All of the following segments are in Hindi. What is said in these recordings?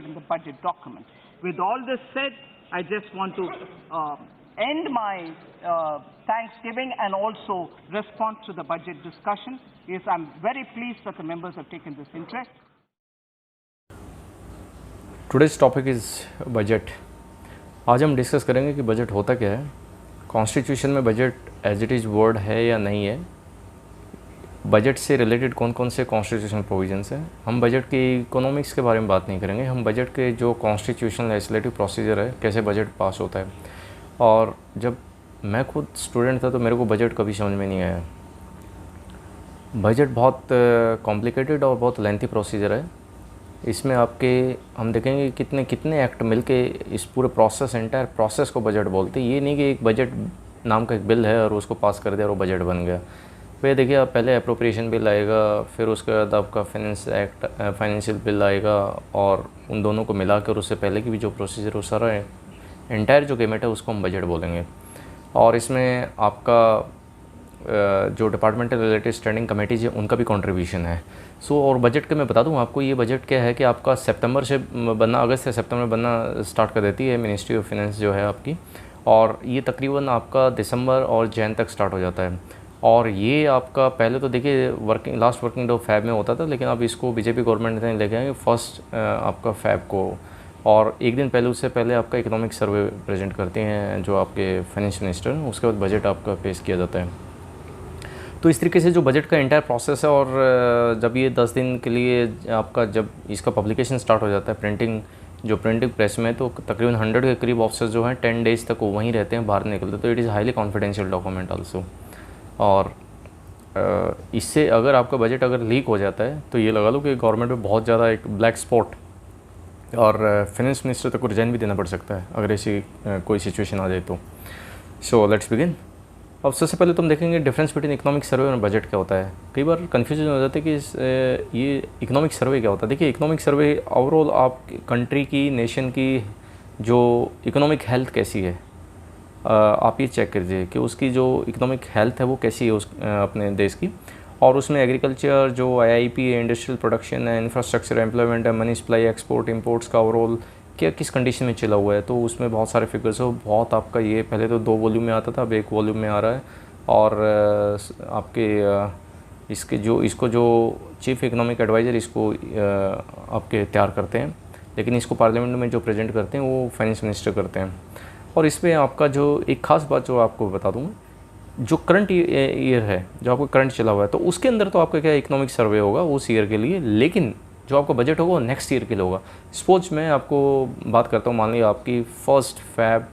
in the budget document. With all this said, I just want to end my thanksgiving and also respond to the budget discussion. Yes, I'm very pleased that the members have taken this interest. Today's topic is budget. आज हम डिस्कस करेंगे कि बजट होता क्या है, कॉन्स्टिट्यूशन में budget as it is word है या नहीं है, बजट से रिलेटेड कौन कौन से कॉन्स्टिट्यूशनल प्रोविजंस हैं। हम बजट की इकोनॉमिक्स के बारे में बात नहीं करेंगे, हम बजट के जो कॉन्स्टिट्यूशनल लेजिस्लेटिव प्रोसीजर है, कैसे बजट पास होता है। और जब मैं खुद स्टूडेंट था तो मेरे को बजट कभी समझ में नहीं आया। बजट बहुत कॉम्प्लिकेटेड और बहुत लेंथी प्रोसीजर है। इसमें आपके हम देखेंगे कितने कितने एक्ट मिलके इस पूरे प्रोसेस, एंटायर प्रोसेस को बजट बोलते हैं। ये नहीं कि एक बजट नाम का एक बिल है और उसको पास कर दिया और वो बजट बन गया। फिर देखिए, आप पहले अप्रोप्रिएशन बिल आएगा, फिर उसके बाद आपका फाइनेंशियल बिल आएगा, और उन दोनों को मिला कर उससे पहले की भी जो प्रोसीजर वो सारा एंटायर जो गेमेट है उसको हम बजट बोलेंगे। और इसमें आपका जो डिपार्टमेंटल रिलेटेड स्टैंडिंग कमेटीज है उनका भी कंट्रीब्यूशन है। और बजट के मैं बता दूं आपको, ये बजट क्या है कि आपका सितंबर से बनना, अगस्त से सितंबर बनना स्टार्ट कर देती है मिनिस्ट्री ऑफ फाइनेंस जो है आपकी, और ये तकरीबन आपका दिसंबर और जैन तक स्टार्ट हो जाता है। और ये आपका पहले तो देखिए लास्ट वर्किंग डे फैब में होता था, लेकिन अब इसको बीजेपी गवर्नमेंट ने लेके आएंगे फर्स्ट आपका फैब को, और एक दिन पहले उससे पहले आपका इकोनॉमिक सर्वे प्रेजेंट करते हैं जो आपके फाइनेंस मिनिस्टर, उसके बाद बजट आपका पेश किया जाता है। तो इस तरीके से जो बजट का एंटायर प्रोसेस है, और जब ये 10 दिन के लिए आपका जब इसका पब्लिकेशन स्टार्ट हो जाता है, प्रिंटिंग प्रेस में, तो तकरीबन 100 के करीब ऑफिसर्स जो हैं 10 डेज़ तक वो वहीं रहते हैं, बाहर निकलते। तो it is highly confidential document also. और इससे अगर आपका बजट अगर लीक हो जाता है तो ये लगा लो कि गवर्नमेंट में बहुत ज़्यादा एक ब्लैक स्पॉट, और फाइनेंस मिनिस्टर तक को रिजाइन भी देना पड़ सकता है अगर ऐसी कोई सिचुएशन आ जाए तो। So let's begin. अब सबसे पहले तुम देखेंगे डिफरेंस बिटवीन इकोनॉमिक सर्वे और बजट क्या होता है। कई बार कन्फ्यूजन हो जाता है कि ये इकोनॉमिक सर्वे क्या होता है। देखिए, इकोनॉमिक सर्वे ओवरऑल आप कंट्री की, नेशन की जो इकोनॉमिक हेल्थ कैसी है, आप ये चेक कीजिए कि उसकी जो इकोनॉमिक हेल्थ है वो कैसी है अपने देश की। और उसमें एग्रीकल्चर, जो आईआईपी है, इंडस्ट्रियल प्रोडक्शन है, इंफ्रास्ट्रक्चर, एम्प्लॉयमेंट है, मनी सप्लाई, एक्सपोर्ट इंपोर्ट्स का ओवरऑल क्या किस कंडीशन में चला हुआ है। तो उसमें बहुत सारे फिगर्स है, बहुत आपका ये पहले तो 2 वॉल्यूम में आता था, अब 1 वॉल्यूम में आ रहा है। और आपके इसको जो चीफ इकोनॉमिक एडवाइज़र इसको आपके तैयार करते हैं, लेकिन इसको पार्लियामेंट में जो प्रेजेंट करते हैं वो फाइनेंस मिनिस्टर करते हैं। और इसमें आपका जो एक ख़ास बात जो आपको बता दूँगा, जो करंट ईयर है, जो आपका करंट चला हुआ है, तो उसके अंदर तो आपका क्या इकोनॉमिक सर्वे होगा उस ईयर के लिए, लेकिन जो आपका बजट होगा वो नेक्स्ट ईयर के लिए होगा। सपोज मैं आपको बात करता हूँ, मान लीजिए आपकी 1 फरवरी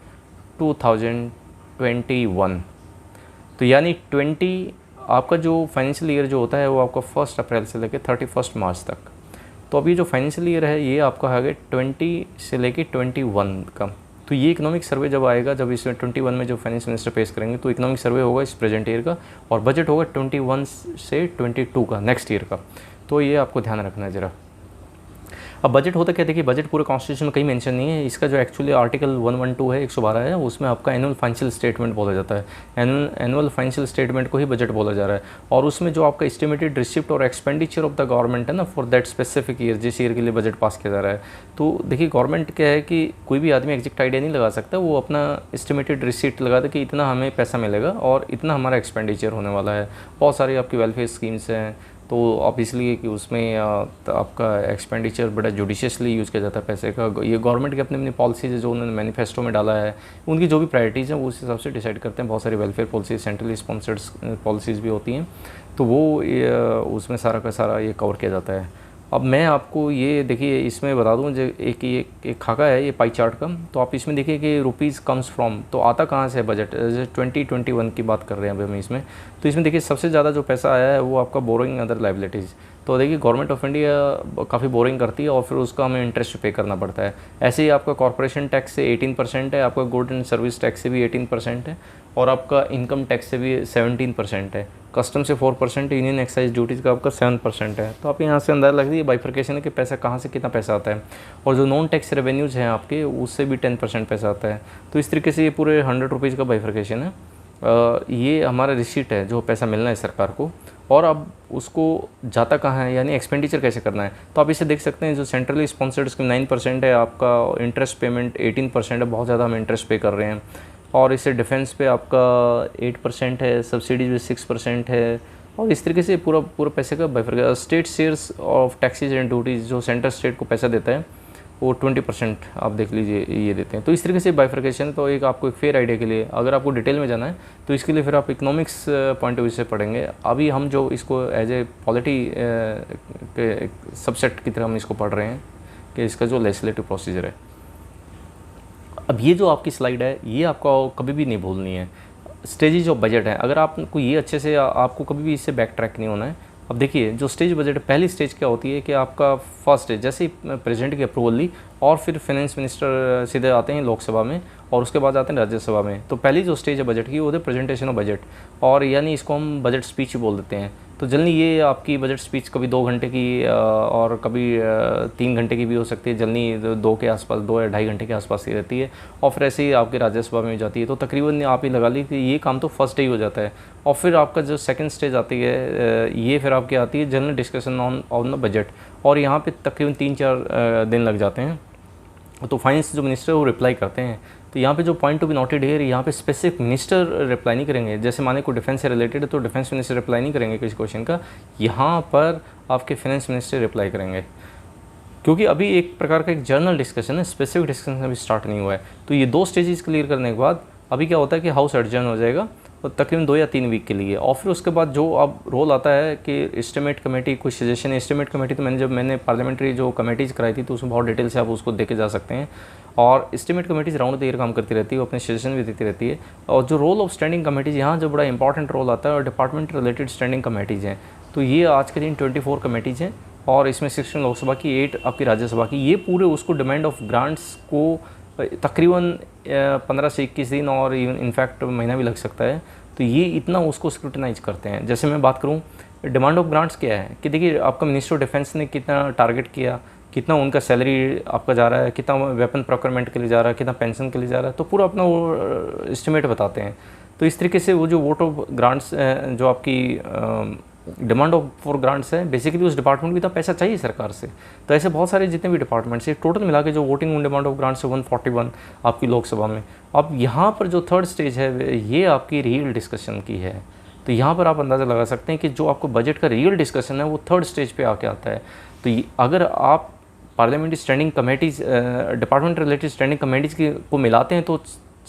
2021, तो यानी 20 आपका जो फाइनेंशियल ईयर जो होता है वो आपका 1 अप्रैल से लेकर 31 मार्च तक। तो अभी जो फाइनेंशियल ईयर है ये आपका है 20 से लेकर 21 का। तो ये इकोनॉमिक सर्वे जब आएगा, जब इसमें 21 में जो फाइनेंस मिनिस्टर पेश करेंगे, तो इकोनॉमिक सर्वे होगा इस प्रेजेंट ईयर का, और बजट होगा 21 से 22 का, नेक्स्ट ईयर का। तो ये आपको ध्यान रखना है ज़रा। अब बजट होता क्या, देखिए बजट पूरे कॉन्स्टिट्यूशन में कहीं मेंशन नहीं है। इसका जो एक्चुअली आर्टिकल 112 है, 112 है, उसमें आपका एनुअल फाइनेंशियल स्टेटमेंट बोला जाता है। एनुअल फाइनेंशियल स्टेटमेंट को ही बजट बोला जा रहा है। और उसमें जो आपका एस्टिमेटेड रिसिप्ट और एक्सपेंडिचर ऑफ द गवर्नमेंट है ना, फॉर दैट स्पेसिफिक ईयर, जिस ईयर के लिए बजट पास किया जा रहा है। तो देखिए, गवर्नमेंट क्या है कि कोई भी आदमी एग्जैक्ट आइडिया नहीं लगा सकता, वो अपना एस्टिमेटेड रिसिप्ट लगा दे कि इतना हमें पैसा मिलेगा और इतना हमारा एक्सपेंडिचर होने वाला है। बहुत सारी आपकी वेलफेयर स्कीम्स हैं, तो ऑब्वियसली कि उसमें आपका एक्सपेंडिचर बड़ा जुडिशियसली यूज़ किया जाता है पैसे का। ये गवर्नमेंट की अपनी अपनी पॉलिसीज़ जो उन्होंने मैनिफेस्टो में डाला है, उनकी जो भी प्रायोरिटीज़ हैं वो उस हिसाब से डिसाइड करते हैं। बहुत सारी welfare policies, centrally sponsored policies भी होती हैं, तो वो उसमें सारा का सारा ये कवर किया जाता है। अब मैं आपको ये देखिए इसमें बता दूं, जो एक खाका है ये पाई चार्ट का, तो आप इसमें देखिए कि रुपीज़ कम्स फ्रॉम, तो आता कहाँ से है बजट, 2021 की बात कर रहे हैं अभी हम इसमें। तो इसमें देखिए सबसे ज़्यादा जो पैसा आया है वो आपका बोरोइंग अदर लाइबिलिटीज़। तो देखिए गवर्नमेंट ऑफ इंडिया काफ़ी बोरिंग करती है और फिर उसका हमें इंटरेस्ट पे करना पड़ता है। ऐसे ही आपका कॉर्पोरेशन टैक्स से 18% है, आपका गुड एंड सर्विस टैक्स से भी 18% है, और आपका इनकम टैक्स से भी 17% है, कस्टम से 4%, यूनियन एक्साइज ड्यूटीज़ का आपका 7% है। तो आप यहाँ से अंदाज़ा लग दीजिए बाइफर्केशन है कि पैसा कहाँ से कितना पैसा आता है। और जो नॉन टैक्स रेवेन्यूज़ हैं आपके, उससे भी 10% पैसा आता है। तो इस तरीके से ये पूरे 100 रुपीज़ का बाइफर्केशन है। ये हमारा रिसीट है जो पैसा मिलना है सरकार को, और अब उसको जाता कहाँ है, यानी एक्सपेंडिचर कैसे करना है। तो आप इसे देख सकते हैं, जो सेंट्रली स्पॉन्सर्ड स्कीम 9% है, आपका इंटरेस्ट पेमेंट 18% है, बहुत ज़्यादा हम इंटरेस्ट पे कर रहे हैं। और इससे डिफेंस पे आपका 8% है, सब्सिडीज में 6% है, और इस तरीके से पूरा पूरा पैसे का बाइफर। State shares of taxes and duties, जो सेंटर स्टेट को पैसा देता है वो 20% आप देख लीजिए ये देते हैं। तो इस तरीके से बाइफर्केशन, तो एक आपको एक फेयर आइडिया के लिए, अगर आपको डिटेल में जाना है तो इसके लिए फिर आप इकोनॉमिक्स पॉइंट ऑफ व्यू से पढ़ेंगे। अभी हम जो इसको एज ए पॉलिटी के सबसेट की तरह हम इसको पढ़ रहे हैं कि इसका जो लेजिस्लेटिव प्रोसीजर है। अब ये जो आपकी स्लाइड है ये आपको कभी भी नहीं भूलनी है। स्टेजेज ऑफ बजट है, अगर आपको ये अच्छे से, आपको कभी भी इससे बैक ट्रैक नहीं होना है। अब देखिए जो स्टेज बजट, पहली स्टेज क्या होती है कि आपका फर्स्ट स्टेज, जैसे ही प्रेसिडेंट की अप्रूवल ली और फिर फाइनेंस मिनिस्टर सीधे आते हैं लोकसभा में और उसके बाद आते हैं राज्यसभा में। तो पहली जो स्टेज है बजट की वो होती है प्रेजेंटेशन ऑफ बजट, और यानी इसको हम बजट स्पीच बोल देते हैं। तो जल्दी ये आपकी बजट स्पीच कभी 2 घंटे की और कभी 3 घंटे की भी हो सकती है, जल्दी 2 के आसपास, 2 या 2.5 घंटे के आसपास ही रहती है, और फिर ऐसे ही आपके राज्यसभा में जाती है। तो तकरीबन आप ही लगा ली कि ये काम तो फर्स्ट डे ही हो जाता है। और फिर आपका जो सेकंड स्टेज आती है ये फिर आपकी आती है general discussion on the budget, और यहाँ पे तकरीबन 3-4 दिन लग जाते हैं। तो फाइनेंस जो मिनिस्टर वो रिप्लाई करते हैं। तो यहाँ पे जो पॉइंट टू बी नोटेड है, यहाँ पे स्पेसिफिक मिनिस्टर रिप्लाई नहीं करेंगे। जैसे माने कोई डिफेंस से रिलेटेड है तो डिफेंस मिनिस्टर रिप्लाई नहीं करेंगे किसी क्वेश्चन का, यहाँ पर आपके फाइनेंस मिनिस्टर रिप्लाई करेंगे, क्योंकि अभी एक प्रकार का एक जर्नल डिस्कशन है, स्पेसिफिक डिस्कशन अभी स्टार्ट नहीं हुआ है। तो ये 2 स्टेजेस क्लियर करने के बाद अभी क्या होता है कि हाउस एडजर्न हो जाएगा और तकरीबन 2 या 3 वीक के लिए, और फिर उसके बाद जो अब रोल आता है कि एस्टिमेट कमेटी, कुछ सजेशन। एस्टिमेट कमेटी तो मैंने पार्लियामेंट्री जो कमेटीज़ कराई थी तो उसमें बहुत डिटेल से आप उसको देखे जा सकते हैं। और estimate committees round the year काम करती रहती है, वो अपने सजेशन भी देती रहती है। और जो रोल ऑफ स्टैंडिंग कमेटीज़, यहाँ जो बड़ा इंपॉर्टेंट रोल आता है, और डिपार्टमेंट रिलेटेड स्टैंडिंग कमेटीज़ हैं। तो ये आज के दिन 24 कमेटीज़ हैं, और इसमें 16 लोकसभा की, 8 आपकी राज्यसभा की। ये पूरे उसको डिमांड ऑफ ग्रांट्स को तकरीबन 15 से 21 दिन और इनफैक्ट महीना भी लग सकता है। तो ये इतना उसको स्क्रूटिनाइज करते हैं। जैसे मैं बात करूँ डिमांड ऑफ ग्रांट्स क्या है, कि देखिए आपका मिनिस्टर ऑफ डिफेंस ने कितना टारगेट किया, कितना उनका सैलरी आपका जा रहा है, कितना वेपन प्रोक्योरमेंट के लिए जा रहा है, कितना पेंशन के लिए जा रहा है, तो पूरा अपना वो एस्टिमेट बताते हैं। तो इस तरीके से वो जो वोट ऑफ ग्रांट्स जो आपकी डिमांड ऑफ फॉर ग्रांट्स है, बेसिकली उस डिपार्टमेंट को इतना पैसा चाहिए सरकार से। तो ऐसे बहुत सारे जितने भी डिपार्टमेंट्स है, टोटल मिला के जो voting on demand of grants है 141 आपकी लोकसभा में। अब यहाँ पर जो थर्ड स्टेज है ये आपकी रियल डिस्कशन की है। तो यहाँ पर आप अंदाज़ा लगा सकते हैं कि जो आपको बजट का रियल डिस्कशन है वो थर्ड स्टेज पे आके आता है। तो अगर आप parliamentary standing committees, department related standing committees को मिलाते हैं तो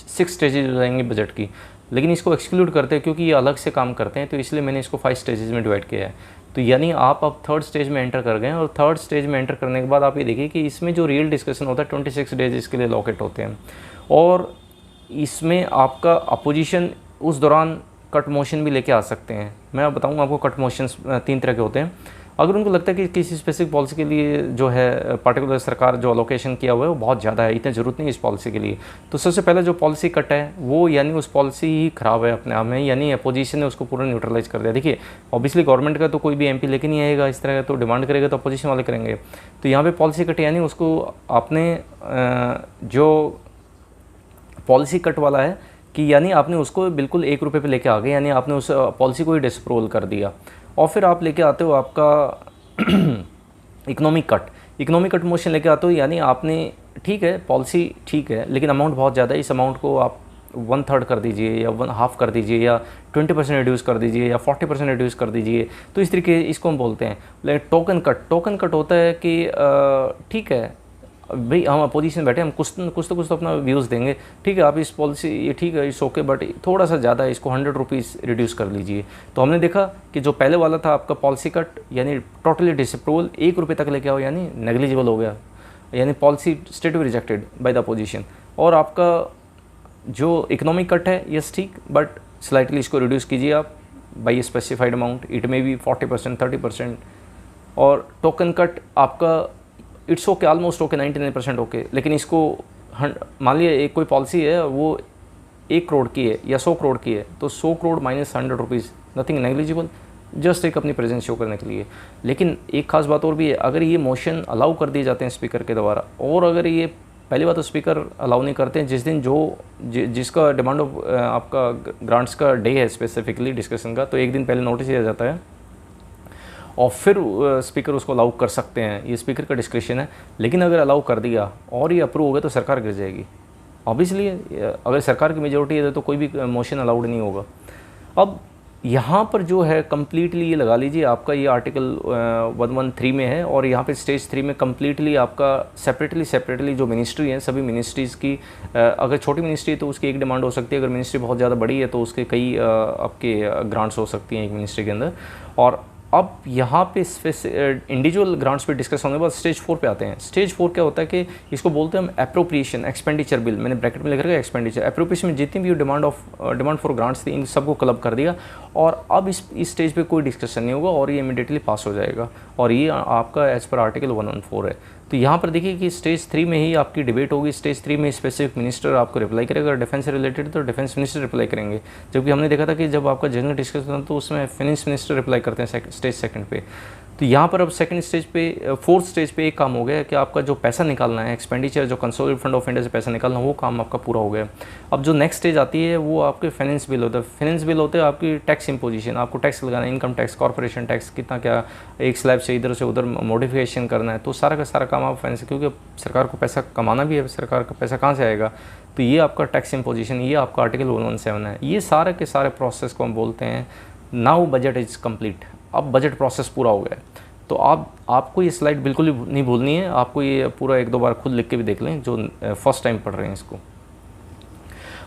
6 स्टेजेज हो जाएंगे बजट की, लेकिन इसको एक्सक्लूड करते हैं क्योंकि ये अलग से काम करते हैं, तो इसलिए मैंने इसको 5 स्टेजेस में डिवाइड किया है। तो यानी आप अब थर्ड स्टेज में एंटर कर गए हैं, और थर्ड स्टेज में एंटर करने के बाद आप ये देखिए कि इसमें जो रियल डिस्कशन होता है 26 डेज इसके लिए लॉकेट होते हैं, और इसमें आपका अपोजिशन उस दौरान कट मोशन भी लेके आ सकते हैं। मैं बताऊँगा आपको कट मोशन 3 तरह के होते हैं। अगर उनको लगता है कि किसी स्पेसिफिक पॉलिसी के लिए जो है पर्टिकुलर सरकार जो अलोकेशन किया हुआ है वो बहुत ज़्यादा है, इतनी ज़रूरत नहीं इस पॉलिसी के लिए, तो सबसे पहले जो पॉलिसी कट है वो यानी उस पॉलिसी ही ख़राब है अपने आप में, यानी अपोजिशन ने उसको पूरा न्यूट्रलाइज कर दिया। देखिए ऑब्वियसली गवर्नमेंट का तो कोई भी एमपी लेके नहीं आएगा इस तरह का, तो डिमांड करेगा तो अपोजिशन वाले करेंगे। तो यहाँ पर पॉलिसी कट यानी उसको आपने जो पॉलिसी कट वाला है कि यानी आपने उसको बिल्कुल 1 रुपये पे लेके आ गए, यानी आपने उस पॉलिसी को ही डिसअप्रूवल कर दिया। और फिर आप लेके आते हो आपका economic cut. Economic cut motion लेके आते हो, यानी आपने ठीक है पॉलिसी ठीक है लेकिन अमाउंट बहुत ज़्यादा है, इस अमाउंट को आप 1/3 कर दीजिए या 1/2 कर दीजिए या 20% रिड्यूस कर दीजिए या 40% रिड्यूस कर दीजिए। तो इस तरीके इसको हम बोलते हैं। लेकिन टोकन कट होता है कि ठीक है भाई हम अपोजिशन बैठे, हम कुछ तो अपना व्यूज़ देंगे, ठीक है आप इस पॉलिसी ये ठीक है इस ओके, बट थोड़ा सा ज़्यादा इसको 100 रुपीज़ रिड्यूस कर लीजिए। तो हमने देखा कि जो पहले वाला था आपका पॉलिसी कट यानी टोटली डिसअप्रूवल 1 रुपये तक लेके आओ यानी नेग्लिजिबल हो गया, यानी policy straight rejected by the opposition. और आपका जो इकोनॉमिक कट है यस ठीक, बट स्लाइटली इसको रिड्यूस कीजिए आप by specified amount, it may be 40% 30%। और टोकन कट आपका it's okay, almost okay, 99% okay, लेकिन इसको मान लिया एक कोई पॉलिसी है वो 1 करोड़ की है या 100 करोड़ की है, तो 100 crore minus 100 rupees nothing negligible, just एक अपनी प्रेजेंस शो करने के लिए। लेकिन एक खास बात और भी है, अगर ये मोशन अलाउ कर दिए जाते हैं स्पीकर के द्वारा, और अगर ये पहली बात तो स्पीकर अलाउ नहीं करते हैं जिस दिन जिसका डिमांड ऑफ आपका ग्रांट्स का डे है स्पेसिफिकली डिस्कशन का, तो एक दिन पहले नोटिस दिया जाता है और फिर स्पीकर उसको अलाउ कर सकते हैं, ये स्पीकर का डिस्क्रिप्शन है। लेकिन अगर अलाउ कर दिया और ये अप्रूव हो गया तो सरकार गिर जाएगी। ऑब्वियसली अगर सरकार की मेजोरिटी है तो कोई भी मोशन अलाउड नहीं होगा। अब यहाँ पर जो है कम्प्लीटली ये लगा लीजिए आपका ये आर्टिकल 113 में है, और यहाँ पे स्टेज 3 में कम्प्लीटली आपका सेपरेटली जो मिनिस्ट्री है, सभी मिनिस्ट्रीज़ की अगर छोटी मिनिस्ट्री है तो उसकी एक डिमांड हो सकती है, अगर मिनिस्ट्री बहुत ज़्यादा बड़ी है तो उसके कई आपके ग्रांट्स हो सकती हैं एक मिनिस्ट्री के अंदर। और अब यहाँ पे इंडिविजुअल ग्रांट्स पे डिस्कस होने के बाद स्टेज 4 पे आते हैं। स्टेज 4 क्या होता है कि इसको बोलते हैं हम एप्रोप्रिएशन एक्सपेंडिचर बिल, मैंने ब्रैकेट में लिख रखा है एक्सपेंडिचर। एप्रोप्रिएशन में जितनी भी डिमांड फॉर ग्रांट्स थी इन सबको क्लब कर दिया, और अब इस स्टेज पे कोई डिस्कशन नहीं होगा और ये इमीडिएटली पास हो जाएगा, और ये आपका एज पर आर्टिकल 114 है। तो यहाँ पर देखिए कि स्टेज 3 में ही आपकी डिबेट होगी। स्टेज 3 में स्पेसिफिक मिनिस्टर आपको रिप्लाई करेगा, अगर डिफेंस से रिलेटेड तो डिफेंस मिनिस्टर रिप्लाई करेंगे, जबकि हमने देखा था कि जब आपका जनरल डिस्कशन था तो उसमें फाइनेंस मिनिस्टर रिप्लाई करते हैं स्टेज 2 पे। तो यहाँ पर अब सेकंड स्टेज पे, फोर्थ स्टेज पे एक काम हो गया कि आपका जो पैसा निकालना है एक्सपेंडिचर, जो कंसोलिडेटेड फंड ऑफ इंडिया से पैसा निकालना, वो काम आपका पूरा हो गया। अब जो नेक्स्ट स्टेज आती है वो आपके फाइनेंस बिल होता है। फाइनेंस बिल होते हैं आपकी टैक्स इम्पोजिशन, आपको टैक्स लगाना है, इनकम टैक्स, कॉर्पोरेशन टैक्स, कितना क्या एक स्लैब से इधर से उधर मॉडिफिकेशन करना है, तो सारा का सारा काम आप फाइनेंस, क्योंकि सरकार को पैसा कमाना भी है, सरकार का पैसा कहाँ से आएगा, तो ये आपका टैक्स इम्पोजिशन, ये आपका आर्टिकल 117 है। ये सारे के सारे प्रोसेस को हम बोलते हैं नाउ बजट इज़ कम्प्लीट। अब बजट प्रोसेस पूरा हो गया है। तो आपको ये स्लाइड बिल्कुल ही नहीं भूलनी है, आपको ये पूरा एक दो बार खुद लिख के भी देख लें जो फर्स्ट टाइम पढ़ रहे हैं इसको।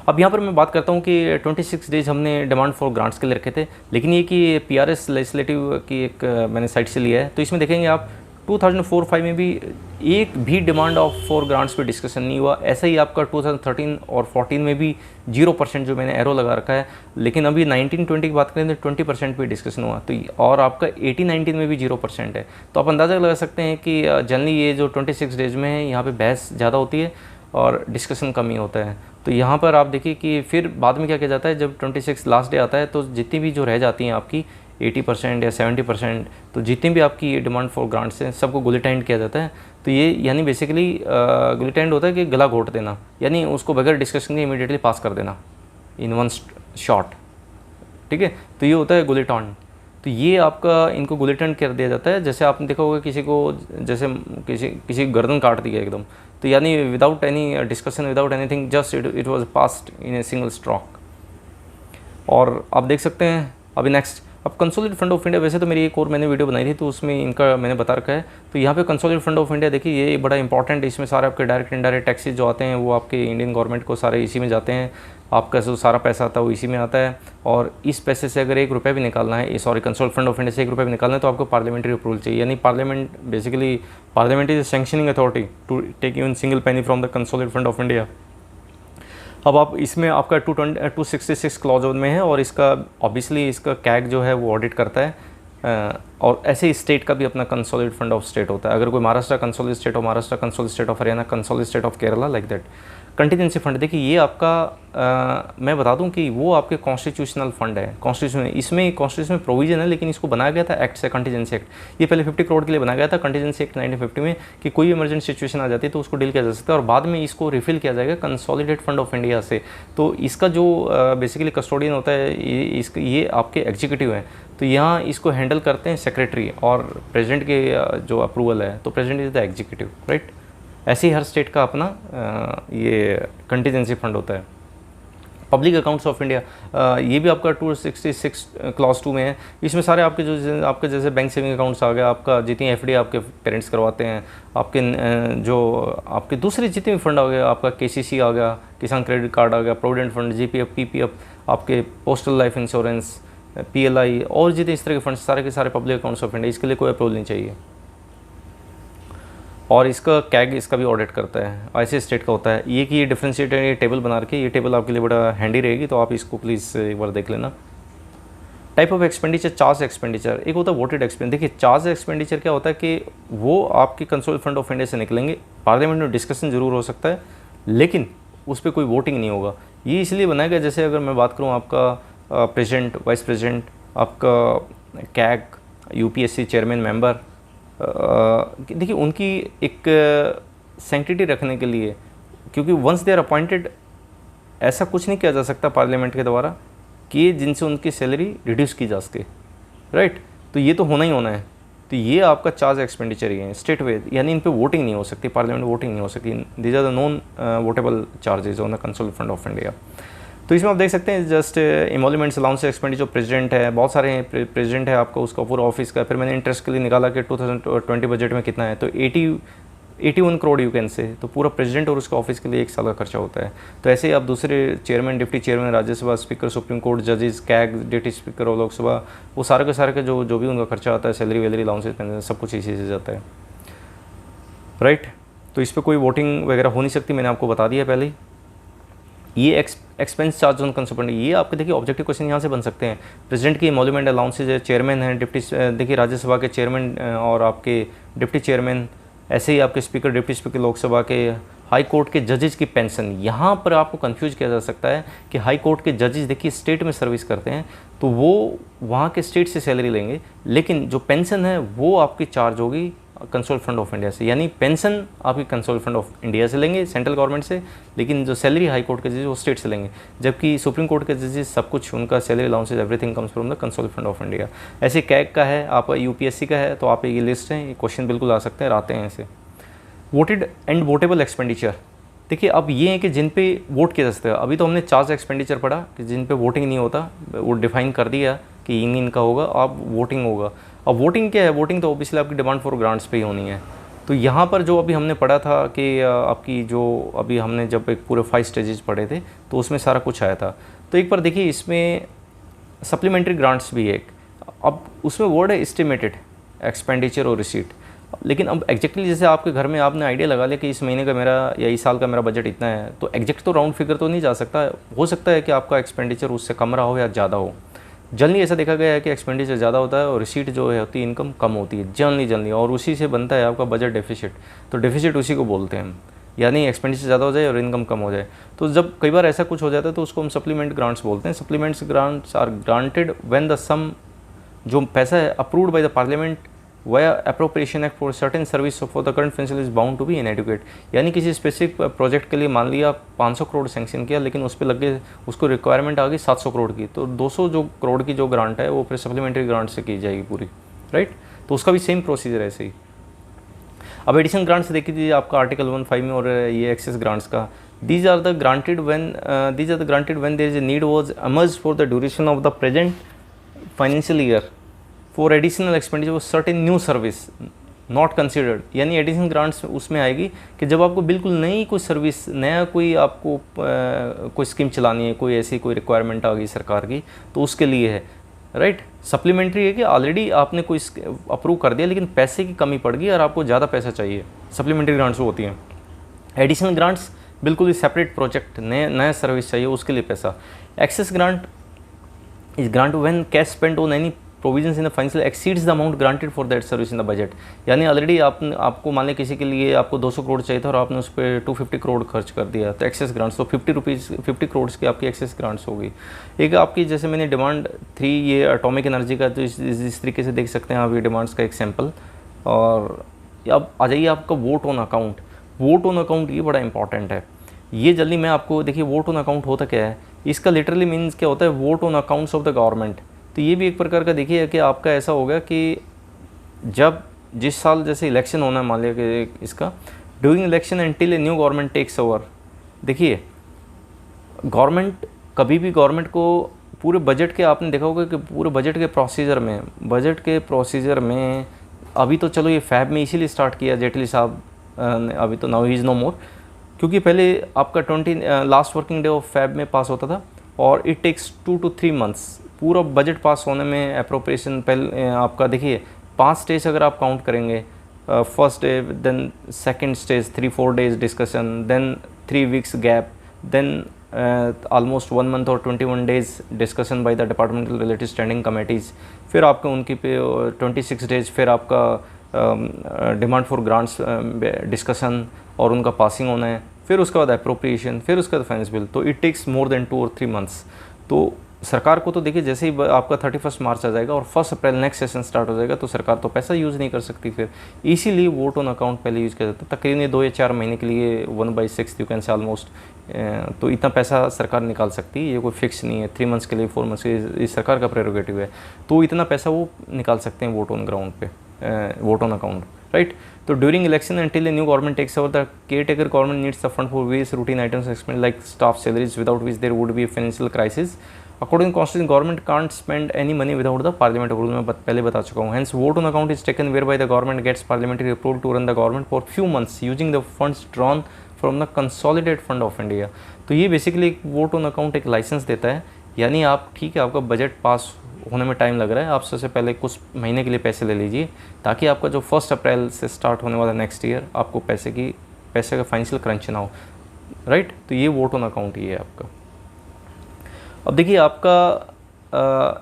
अब यहाँ पर मैं बात करता हूँ कि 26 डेज हमने डिमांड फॉर ग्रांट्स के लिए रखे थे, लेकिन ये कि PRS लेजिस्लेटिव की एक मैंने साइट से लिया है, तो इसमें देखेंगे आप 2004-5 में भी एक भी डिमांड ऑफ फॉर ग्रांट्स पे डिस्कशन नहीं हुआ। ऐसा ही आपका 2013 और 14 में भी 0% जो मैंने एरो लगा रखा है, लेकिन अभी 19-20 की बात करें तो 20% पे डिस्कशन हुआ, तो और आपका 18-19 में भी 0% है। तो आप अंदाज़ा लगा सकते हैं कि जनरली ये जो 26 डेज में है यहाँ पे बहस ज़्यादा होती है और डिस्कशन कम ही होता है। तो यहाँ पर आप देखिए कि फिर बाद में क्या किया जाता है, जब 26 लास्ट डे आता है तो जितनी भी जो रह जाती हैं आपकी 80% या 70%, तो जितनी भी आपकी ये डिमांड फॉर ग्रांट्स हैं सबको गुलिटाइंड किया जाता है। तो ये यानी बेसिकली गुलिटाइंड होता है कि गला घोट देना, यानी उसको बगैर डिस्कशन के इमीडिएटली पास कर देना इन वन शॉट, ठीक है। तो ये होता है गुलिटाइंड। तो ये आपका इनको गुलिटाइंड कर दिया जाता है। जैसे आपने देखा होगा किसी को, जैसे किसी गर्दन काट दिया एकदम, तो यानी without any discussion, without anything, just it was passed in a single stroke. और आप देख सकते हैं अभी नेक्स्ट, अब कंसोलिडेटेड फंड ऑफ इंडिया, वैसे तो मेरी एक और मैंने वीडियो बनाई थी तो उसमें इनका मैंने बता रखा है। तो यहाँ पे कंसोलिडेटेड फंड ऑफ इंडिया देखिए ये बड़ा इंपॉर्टेंट है, इसमें सारे आपके डायरेक्ट इनडायरेक्ट टैक्सेस जो आते हैं वो आपके इंडियन गवर्नमेंट को सारे इसी में जाते हैं, आपका जो सारा पैसा आता है वो इसी में आता है। और इस पैसे से अगर 1 रुपया भी निकालना है, sorry consolidated fund of India से 1 रुपया भी निकालना है तो आपको पार्लियामेंट्री अप्रूवल चाहिए, यानी parliament basically parliament is sanctioning authority to take even single penny from the consolidated fund of India. अब आप इसमें आपका 266 क्लॉज में है, और इसका ऑब्वियसली इसका कैग जो है वो ऑडिट करता है। और ऐसे ही स्टेट का भी अपना कंसोलिडेटेड फंड ऑफ स्टेट होता है। अगर कोई Maharashtra consolidated state of Maharashtra, consolidated state of Haryana, consolidated state of Kerala, like that. Contingency fund देखिए ये आपका मैं बता दूं कि वो आपके कॉन्स्टिट्यूशनल फंड है, कॉन्स्टिट्यूशन इसमें कॉन्स्टिट्यूशन में प्रोविजन है, लेकिन इसको बनाया गया था एक्ट से, कंटीजेंसी एक्ट। ये पहले 50 करोड़ के लिए बनाया गया था कंटीजेंसी एक्ट 1950 में, कि कोई इमरजेंसी सिचुएशन आ जाती है तो उसको डील किया जा सकता है, और बाद में इसको रिफिल किया जाएगा कंसोलिडेटेड फंड ऑफ इंडिया से। तो इसका जो बेसिकली कस्टोडियन होता है ये आपके एग्जीक्यूटिव हैं, तो यहाँ इसको हैंडल करते हैं सेक्रेटरी, और प्रेसिडेंट के जो अप्रूवल है तो president is the executive, right. ऐसे ही हर स्टेट का अपना ये कंटीजेंसी फंड होता है। पब्लिक अकाउंट्स ऑफ इंडिया ये भी आपका 266 क्लॉज 2 में है। इसमें सारे आपके जो आपके जैसे बैंक सेविंग अकाउंट्स आ गया, आपका जितनी FD आपके पेरेंट्स करवाते हैं, आपके जो आपके दूसरे जितने भी फंड आ गया, आपका KCC आ गया, किसान क्रेडिट कार्ड आ गया, प्रोविडेंट फंड, GPF, PPF, आपके पोस्टल लाइफ इंश्योरेंस, PLI, और जितने इस तरह के फंड सारे के सारे पब्लिक अकाउंट्स ऑफ इंडिया, इसके लिए कोई अप्रूवल नहीं चाहिए। और इसका कैग इसका भी ऑडिट करता है, ऐसे स्टेट का होता है। ये कि ये डिफ्रेंशिएटेड ये टेबल बना रखी है, ये टेबल आपके लिए बड़ा हैंडी रहेगी, तो आप इसको प्लीज़ एक बार देख लेना। Type of expenditure, charge expenditure, एक होता है वोटेड एक्सपेंडिचर। देखिए चार्ज एक्सपेंडिचर क्या होता है कि वो आपके कंसोलिडेटेड फंड ऑफ इंडिया से निकलेंगे, पार्लियामेंट में डिस्कशन जरूर हो सकता है, लेकिन उस पर कोई वोटिंग नहीं होगा। ये इसलिए बनाया गया, जैसे अगर मैं बात करूँ आपका प्रेसिडेंट, वाइस प्रेसिडेंट, आपका कैग, UPSC चेयरमैन मेंबर, देखिए उनकी एक सैंक्टिटी रखने के लिए, क्योंकि वंस दे आर अपॉइंटेड ऐसा कुछ नहीं किया जा सकता पार्लियामेंट के द्वारा कि जिनसे उनकी सैलरी रिड्यूस की जा सके, राइट। तो ये तो होना ही होना है, तो ये आपका चार्ज एक्सपेंडिचर ही है स्टेट वे, यानी इन पे वोटिंग नहीं हो सकती, पार्लियामेंट वोटिंग नहीं हो सकती। These are the non votable charges on the consol fund of India. तो इसमें आप देख सकते हैं just emoluments allowance expenditure president है, बहुत सारे हैं, प्रेसिडेंट है आपका उसका पूरा ऑफिस का। फिर मैंने इंटरेस्ट के लिए निकाला कि 2020 बजट में कितना है, तो 81 करोड़ यू कैन से, तो पूरा प्रेसिडेंट और उसका ऑफिस के लिए 1 साल का खर्चा होता है। तो ऐसे ही आप दूसरे chairman, deputy chairman, Rajya Sabha speaker, supreme court जजेस, कैग, डिप्टी स्पीकर और लोकसभा, वो सारे के जो भी उनका खर्चा आता है, सैलरी वैलरी अलाउंसेस पेंशन सब कुछ इसी से जाता है, राइट। तो इस पर कोई वोटिंग वगैरह हो नहीं सकती, मैंने आपको बता दिया पहले ही। ये एक्सपेंस चार्ज ऑन कंसल्टेंट, ये आपके देखिए ऑब्जेक्टिव क्वेश्चन यहाँ से बन सकते हैं। प्रेसिडेंट की एमोल्यूमेंट अलाउंसेज है, चेयरमैन हैं, डिप्टी देखिए राज्यसभा के चेयरमैन और आपके डिप्टी चेयरमैन, ऐसे ही आपके स्पीकर, डिप्टी स्पीकर लोकसभा के, हाई कोर्ट के जजेस की पेंशन। यहाँ पर आपको कंफ्यूज किया जा सकता है कि हाई कोर्ट के जजेस देखिए स्टेट में सर्विस करते हैं तो वो वहाँ के स्टेट से सैलरी लेंगे, लेकिन जो पेंशन है वो आपकी चार्ज होगी कंसोल फंड ऑफ इंडिया से, यानी पेंशन आपकी कंसोल फंड ऑफ इंडिया से लेंगे सेंट्रल गवर्नमेंट से, लेकिन जो सैलरी हाई कोर्ट के जजेस वो स्टेट से लेंगे, जबकि सुप्रीम कोर्ट के जजेस सब कुछ उनका salary allowances everything comes from the consol fund of India. ऐसे कैग का है, आपका यूपीएससी का है, तो आप ये लिस्ट है, ये क्वेश्चन बिल्कुल आ सकते हैं, आते हैं ऐसे। वोटेड एंड वोटेबल एक्सपेंडिचर, देखिए अब ये है कि जिन पे वोट किया जा सकता है। अभी तो हमने चार्ज एक्सपेंडिचर पढ़ा कि जिन पे वोटिंग नहीं होता, वो डिफाइन कर दिया कि इनका होगा, अब वोटिंग होगा। अब वोटिंग क्या है, वोटिंग तो ऑब्वियसली आपकी डिमांड फॉर ग्रांट्स पे ही होनी है। तो यहाँ पर जो अभी हमने पढ़ा था कि आपकी जो अभी हमने जब एक पूरे 5 स्टेजेस पढ़े थे तो उसमें सारा कुछ आया था। तो एक बार देखिए इसमें सप्लीमेंट्री ग्रांट्स भी है एक, अब उसमें वर्ड है एस्टिमेटेड एक्सपेंडिचर और रिसीट, लेकिन अब एग्जैक्टली जैसे आपके घर में आपने आइडिया लगा लिया कि इस महीने का मेरा या इस साल का मेरा बजट इतना है, तो एग्जैक्ट तो राउंड फिगर तो नहीं जा सकता, हो सकता है कि आपका एक्सपेंडिचर उससे कम रहा हो या ज़्यादा हो। जनरली ऐसा देखा गया है कि एक्सपेंडिचर ज़्यादा होता है और रिसीट जो है होती है इनकम कम होती है जनरली, और उसी से बनता है आपका बजट डेफिसिट। तो डेफिसिट उसी को बोलते हैं हम, यानी एक्सपेंडिचर ज़्यादा हो जाए और इनकम कम हो जाए। तो जब कई बार ऐसा कुछ हो जाता है तो उसको हम सप्लीमेंट ग्रांट्स बोलते हैं। Supplements grants are granted when the sum, जो पैसा है approved by the parliament via appropriation act for certain service for the current financial is bound to be inadequate, यानी किसी स्पेसिफिक प्रोजेक्ट के लिए मान लिया 500 करोड़ सैंक्शन किया, लेकिन उस पर लग गए उसको रिक्वायरमेंट आ गई 700 करोड़ की, तो 200 जो करोड़ की जो ग्रांट है वो फिर सप्लीमेंट्री ग्रांट से की जाएगी पूरी, राइट। तो उसका भी सेम प्रोसीजर है ऐसे ही। अब एडिशनल ग्रांट्स देख लीजिए आपका आर्टिकल 1.5 में, और ये एक्सेस ग्रांट्स का, these are the granted when there is a need was emerged for the duration of the present financial year for additional expenditure for certain new service not considered, यानी एडिशनल ग्रांट्स उसमें आएगी कि जब आपको बिल्कुल नई कोई सर्विस, नया कोई आपको कोई स्कीम चलानी है, कोई ऐसी कोई रिक्वायरमेंट आ गई सरकार की, तो उसके लिए है, राइट। सप्लीमेंट्री है कि ऑलरेडी आपने कोई अप्रूव कर दिया लेकिन पैसे की कमी पड़ गई और आपको ज़्यादा पैसा चाहिए, सप्लीमेंट्री ग्रांट्स होती हैं। एडिशनल ग्रांट्स बिल्कुल ही सेपरेट प्रोजेक्ट, नया सर्विस चाहिए उसके लिए पैसा। Excess grant is grant when cash spent on any provisions in the financial exceeds the amount granted for that service in the budget, यानी ऑलरेडी आपको मान लें किसी के लिए आपको 200 करोड़ चाहिए था और आपने उस पर 250 करोड़ खर्च कर दिया, तो एक्सेस ग्रांट्स, तो 50 करोड़ की आपकी एक्सेस ग्रांट्स होगी। एक आपकी जैसे मैंने डिमांड 3 ये एटॉमिक एनर्जी का, तो इस तरीके से देख सकते हैं आप ये डिमांड्स का एक सैम्पल। और अब आ जाइए आपका vote on account. Vote on account ये बड़ा इंपॉर्टेंट है, ये जल्दी मैं आपको देखिए वोट ऑन अकाउंट होता क्या है, इसका लिटरली मीन्स क्या होता है, vote on accounts of the government. तो ये भी एक प्रकार का देखिए कि आपका ऐसा होगा कि जब जिस साल जैसे इलेक्शन होना है, मान लिया कि इसका during election until a new government takes over, देखिए गवर्नमेंट कभी भी गवर्नमेंट को पूरे बजट के, आपने देखा होगा कि पूरे बजट के प्रोसीजर में अभी तो चलो ये फैब में इसीलिए स्टार्ट किया जेटली साहब ने, अभी तो नाउ ही इज़ नो मोर, क्योंकि पहले आपका 20 last working day of Feb में पास होता था और इट टेक्स 2 to 3 months पूरा बजट पास होने में। अप्रोप्रिएशन पहले आपका देखिए 5 स्टेज अगर आप काउंट करेंगे, first day, then second stage 3-4 days discussion, then 3 weeks gap, then almost 1 month और 21 days discussion by the departmental related standing committees, फिर आपका उनकी पे 26 days, फिर आपका डिमांड फॉर ग्रांट्स डिस्कशन और उनका पासिंग होना है, फिर उसके बाद अप्रोप्रिएशन, फिर उसके बाद फाइनेंस बिल, तो it takes more than 2 or 3 months। तो सरकार को तो देखिए जैसे ही आपका 31 मार्च आ जाएगा और 1 अप्रैल नेक्स्ट सेशन स्टार्ट हो जाएगा, तो सरकार तो पैसा यूज़ नहीं कर सकती फिर, इसीलिए वोट ऑन अकाउंट पहले यूज़ किया जाता है। तकरीबन 2 या 4 महीने के लिए 1/6 यू कैन से ऑलमोस्ट, तो इतना पैसा सरकार निकाल सकती है, ये कोई फिक्स नहीं है, 3 months के लिए 4 months के लिए, इस सरकार का प्रेरोगेटिव है, तो इतना पैसा वो निकाल सकते हैं वोट ऑन ग्राउंड पे। vote on account, right? So during election until a new government takes over, the caretaker government needs the fund for various routine items expense like staff salaries, without which there would be a financial crisis. According to constitution, government can't spend any money without the parliament approval. मैं पहले बता चुका हूँ. Hence, vote on account is taken whereby the government gets parliamentary approval to run the government for few months using the funds drawn from the consolidated fund of India. तो ये बेसिकली एक वोट ऑन अकाउंट एक लाइसेंस देता है, यानी आप ठीक है आपका बजट पास होने में टाइम लग रहा है, आप सबसे पहले कुछ महीने के लिए पैसे ले लीजिए ताकि आपका जो 1 अप्रैल से स्टार्ट होने वाला नेक्स्ट ईयर आपको पैसे का फाइनेंशियल क्रंच ना हो, राइट? तो ये वोट ऑन अकाउंट ये है आपका. अब देखिए आपका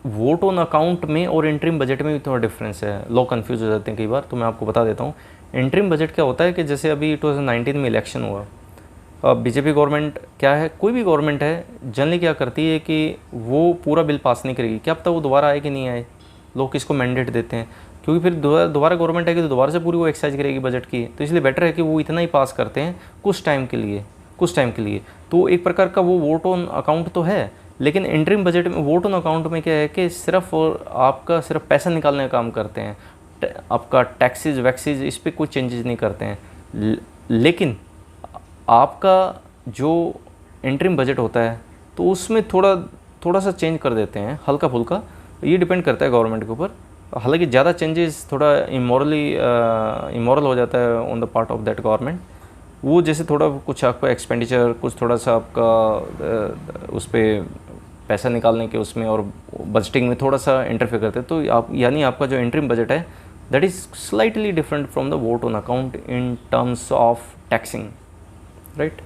वोट ऑन अकाउंट में और इंटरिम बजट में भी थोड़ा डिफरेंस है. लोग कंफ्यूज हो जाते हैं कई बार, तो मैं आपको बता देता हूँ. इंटरिम बजट क्या होता है कि जैसे अभी 2019 में इलेक्शन हुआ, अब बीजेपी गवर्नमेंट क्या है, कोई भी गवर्नमेंट है जनरली क्या करती है कि वो पूरा बिल पास नहीं करेगी. क्या पता वो दोबारा आए कि नहीं आए, लोग किसको मैंडेट देते हैं, क्योंकि फिर दोबारा गवर्नमेंट आएगी तो दोबारा से पूरी वो एक्सरसाइज करेगी बजट की. तो इसलिए बेटर है कि वो इतना ही पास करते हैं कुछ टाइम के लिए. तो एक प्रकार का वो वोट ऑन अकाउंट तो है, लेकिन इंटरिम बजट में वोट ऑन अकाउंट में क्या है कि सिर्फ और आपका सिर्फ पैसा निकालने का काम करते हैं, आपका टैक्सेस वैक्सेस इस पर कोई चेंजेस नहीं करते हैं. लेकिन आपका जो इंटरिम बजट होता है तो उसमें थोड़ा सा चेंज कर देते हैं हल्का फुल्का. ये डिपेंड करता है गवर्नमेंट के ऊपर. हालांकि ज़्यादा चेंजेस थोड़ा इमोरल हो जाता है on the part of that government. वो जैसे थोड़ा कुछ आपका एक्सपेंडिचर, कुछ थोड़ा सा आपका उस पर पैसा निकालने के उसमें और बजटिंग में थोड़ा सा इंटरफेयर करते हैं. तो आप यानी आपका जो इंटरिम बजट है that is slightly different from the vote on account in terms of taxing, right?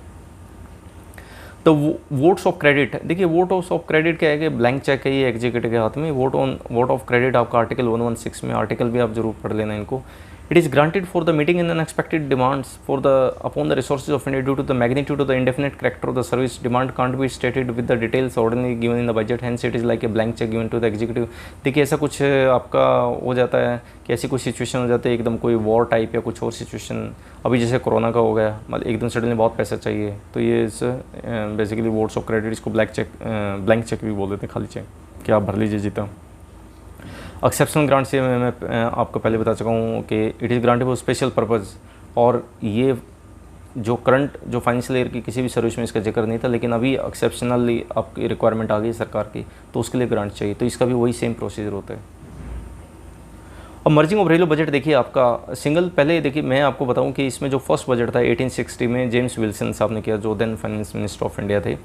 तो वोट्स ऑफ क्रेडिट, देखिए वोट्स ऑफ क्रेडिट क्या है कि ब्लैंक चेक है ये एग्जीक्यूटिव के हाथ में. वोट ऑफ क्रेडिट आपका आर्टिकल 116 में, आर्टिकल भी आप जरूर पढ़ लेना इनको. It is granted for the meeting in unexpected demands upon the resources of India due to the magnitude of the indefinite character of the service. Demand can't be stated with the details ordinarily given in the budget. Hence, it is like a blank check given to the executive. देखिए ऐसा कुछ आपका हो जाता है कि ऐसी कुछ सिचुएशन हो जाती है एकदम कोई वॉर टाइप या कुछ और सिचुएशन. अभी जैसे कोरोना का हो गया, मतलब एकदम सडनली बहुत पैसा चाहिए, तो ये बेसिकली वोट्स ऑफ क्रेडिट, इसको ब्लैंक चेक भी बोल देते हैं, खाली चेक कि आप भर लीजिए जीता. एक्सेप्शनल ग्रांट से मैं आपको पहले बता चुका हूँ कि it is granted for special purpose. और ये जो करंट जो फाइनेंशियल ईयर की किसी भी सर्विस में इसका जिक्र नहीं था, लेकिन अभी एक्सेप्शनली आपकी रिक्वायरमेंट आ गई सरकार की, तो उसके लिए ग्रांट चाहिए. तो इसका भी वही सेम प्रोसीजर होता है. अब मर्जिंग ऑफ रेलवे बजट देखिए आपका सिंगल, पहले देखिए मैं आपको बताऊं कि इसमें जो फर्स्ट बजट था 1860 में जेम्स विल्सन साहब ने किया, जो then finance minister of India थे,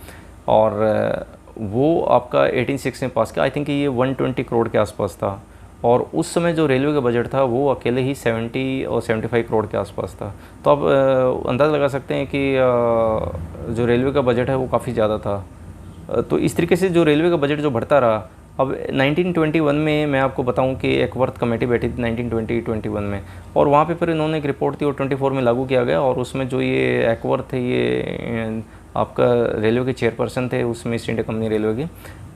और वो आपका 1860 में पास किया. आई थिंक ये 120 करोड़ के आसपास था. और उस समय जो रेलवे का बजट था वो अकेले ही 70 और 75 करोड़ के आसपास था. तो आप अंदाज़ा लगा सकते हैं कि जो रेलवे का बजट है वो काफ़ी ज़्यादा था. तो इस तरीके से जो रेलवे का बजट जो बढ़ता रहा. अब 1921 में मैं आपको बताऊं कि एकवर्थ कमेटी बैठी थी 1921 में, और वहाँ पे फिर इन्होंने एक रिपोर्ट थी और 24 में लागू किया गया. और उसमें जो ये एकवर्थ थे ये आपका रेलवे के चेयरपर्सन थे उसमें ईस्ट इंडिया कंपनी रेलवे के.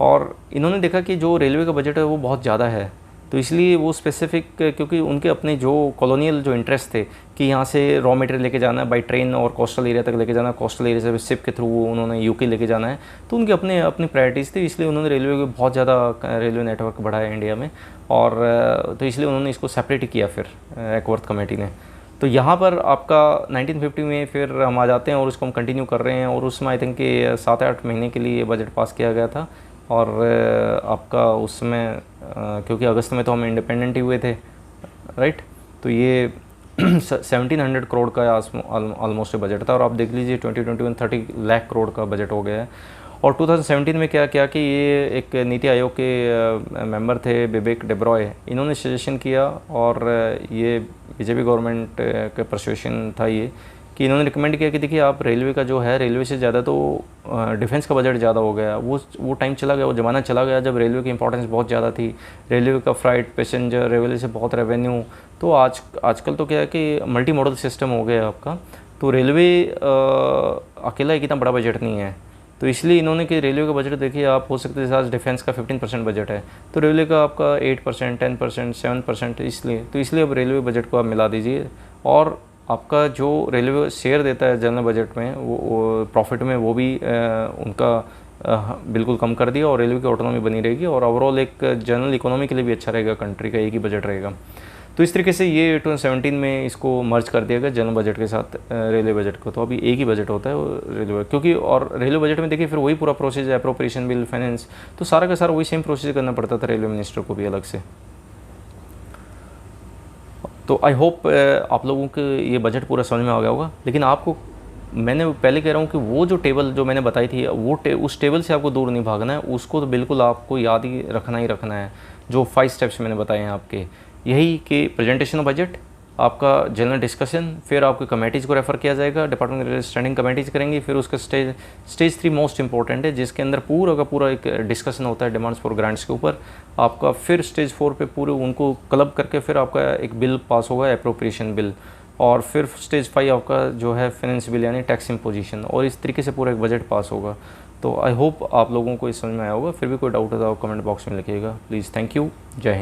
और इन्होंने देखा कि जो रेलवे का बजट है वो बहुत ज़्यादा है, तो इसलिए वो स्पेसिफिक, क्योंकि उनके अपने जो कॉलोनियल जो इंटरेस्ट थे कि यहाँ से रॉ मटेरियल लेके जाना है बाई ट्रेन और कोस्टल एरिया तक लेके जाना है, कोस्टल एरिया से शिप के थ्रू उन्होंने यूके लेके जाना है, तो उनके अपनी प्रायोरिटीज़ थी. इसलिए उन्होंने रेलवे को बहुत ज़्यादा रेलवे नेटवर्क बढ़ाया इंडिया में. और तो इसलिए उन्होंने इसको सेपरेट किया फिर एकवर्थ कमेटी ने. तो यहाँ पर आपका 1950 में फिर हम आ जाते हैं और उसको हम कंटिन्यू कर रहे हैं. और उसमें आई थिंक कि 7-8 महीने के लिए बजट पास किया गया था. और आपका उसमें क्योंकि अगस्त में तो हम इंडिपेंडेंट ही हुए थे, राइट? तो ये 1700 करोड़ का ऑलमोस्ट बजट था. और आप देख लीजिए 2021 30 लाख करोड़ का बजट हो गया है. और 2017 में क्या किया कि ये एक नीति आयोग के मेंबर थे बिबेक डेब्रॉय, इन्होंने सजेशन किया, और ये बीजेपी गवर्नमेंट का परसुएशन था ये, कि इन्होंने रिकमेंड किया कि देखिए आप रेलवे का जो है, रेलवे से ज़्यादा तो डिफेंस का बजट ज़्यादा हो गया. वो टाइम चला गया, वो ज़माना चला गया जब रेलवे की इंपॉर्टेंस बहुत ज़्यादा थी. रेलवे का फ्राइट पैसेंजर, रेलवे से बहुत रेवेन्यू. तो आजकल तो क्या है कि मल्टी मॉडल सिस्टम हो गया आपका. तो रेलवे अकेला एक इतना बड़ा बजट नहीं है. तो इसलिए इन्होंने कि रेलवे का बजट देखिए आप, हो सकते हैं आज डिफेंस का 15% बजट है, तो रेलवे का आपका 8%, 10%, 7%, इसलिए अब रेलवे बजट को आप मिला दीजिए. और आपका जो रेलवे शेयर देता है जनरल बजट में, वो प्रॉफिट में, वो भी उनका बिल्कुल कम कर दिया. और रेलवे की ऑटोनॉमी बनी रहेगी. और ओवरऑल एक जनरल इकोनॉमी के लिए भी अच्छा रहेगा, कंट्री का एक ही बजट रहेगा. तो इस तरीके से ये 2017 में इसको मर्ज कर दिया गया जनरल बजट के साथ रेलवे बजट को। तो अभी एक ही बजट होता है वो रेलवे, क्योंकि और रेलवे बजट में देखिए फिर वही पूरा प्रोसेस है, अप्रोप्रिएशन बिल, फाइनेंस, तो सारा का सारा वही सेम प्रोसेस करना पड़ता था रेलवे मिनिस्टर को भी अलग से। तो आई होप आप लोगों को ये बजट पूरा समझ में आ गया होगा। लेकिन आपको मैंने पहले कह रहा हूँ कि वो जो टेबल जो मैंने बताई थी वो उस टेबल से आपको दूर नहीं भागना है, उसको तो बिल्कुल आपको याद ही रखना है। जो 5 स्टेप्स मैंने बताए हैं आपके, यही कि प्रेजेंटेशन ऑफ बजट, आपका जनरल डिस्कशन, फिर आपकी कमेटीज़ को रेफ़र किया जाएगा, डिपार्टमेंट स्टैंडिंग कमेटीज़ करेंगी, फिर उसका स्टेज 3 मोस्ट इंपॉर्टेंट है, जिसके अंदर पूरा का पूरा एक डिस्कशन होता है डिमांड्स फॉर ग्रांट्स के ऊपर आपका। फिर स्टेज 4 पे पूरे उनको क्लब करके फिर आपका एक बिल पास होगा, अप्रोप्रिएशन बिल, और फिर स्टेज 5 आपका जो है फाइनेंस बिल यानी टैक्स इम्पोजिशन, और इस तरीके से पूरा एक बजट पास होगा। तो आई होप आप लोगों को इस समझ में आया होगा। फिर भी कोई डाउट है तो आप कमेंट बॉक्स में लिखिएगा प्लीज़। थैंक यू, जय हिंद।